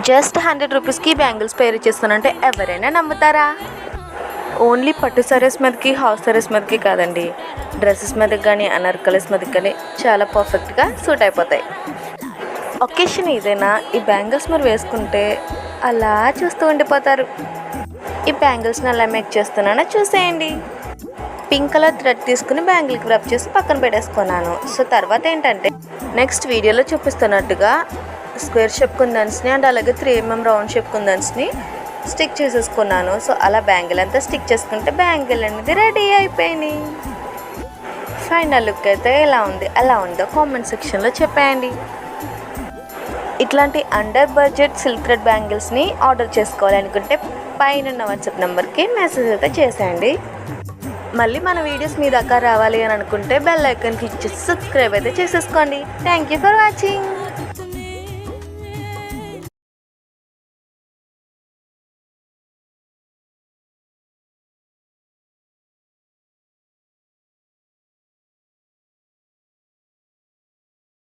Just 100 రూపీస్కి bangles పేర్ చేస్తానంటే ఎవరైనా నమ్ముతారా? ఓన్లీ పట్టు సారీస్ మీదకి, హాఫ్ సారీస్ మీదకి కాదండి, డ్రెస్సెస్ మీదకి కానీ, అనార్కలీస్ మీదకి కానీ చాలా పర్ఫెక్ట్గా సూట్ అయిపోతాయి. ఒకేషన్ ఏదైనా ఈ బ్యాంగిల్స్ మీరు వేసుకుంటే అలా చూస్తూ ఉండిపోతారు. ఈ బ్యాంగిల్స్ని అలా మేక్ చేస్తున్నానో చూసేయండి. పింక్ కలర్ థ్రెడ్ తీసుకుని బ్యాంగిల్కి రబ్ చేసి పక్కన పెట్టేసుకున్నాను. సో తర్వాత ఏంటంటే నెక్స్ట్ వీడియోలో చూపిస్తున్నట్టుగా స్క్వేర్ షేప్ కుందన్స్ని అండ్ అలాగే 3mm రౌండ్ షేప్ కుందన్స్ని స్టిక్ చేసేసుకున్నాను. సో అలా బ్యాంగిల్ అంతా స్టిక్ చేసుకుంటే బ్యాంగిల్ అనేది రెడీ అయిపోయింది. ఫైనల్ లుక్ అయితే ఎలా ఉంది, ఎలా ఉందో కామెంట్ సెక్షన్లో చెప్పేయండి. ఇట్లాంటి అండర్ బడ్జెట్ సిల్క్ థ్రెడ్ బ్యాంగిల్స్ని ఆర్డర్ చేసుకోవాలనుకుంటే పైన వాట్సాప్ నెంబర్కి మెసేజ్ అయితే చేసేయండి. మళ్ళీ మన వీడియోస్ మీ దాకా రావాలి అని అనుకుంటే బెల్ ఐకాన్ క్లిక్ చేసి సబ్స్క్రైబ్ అయితే చేసేసుకోండి. Thank you for watching.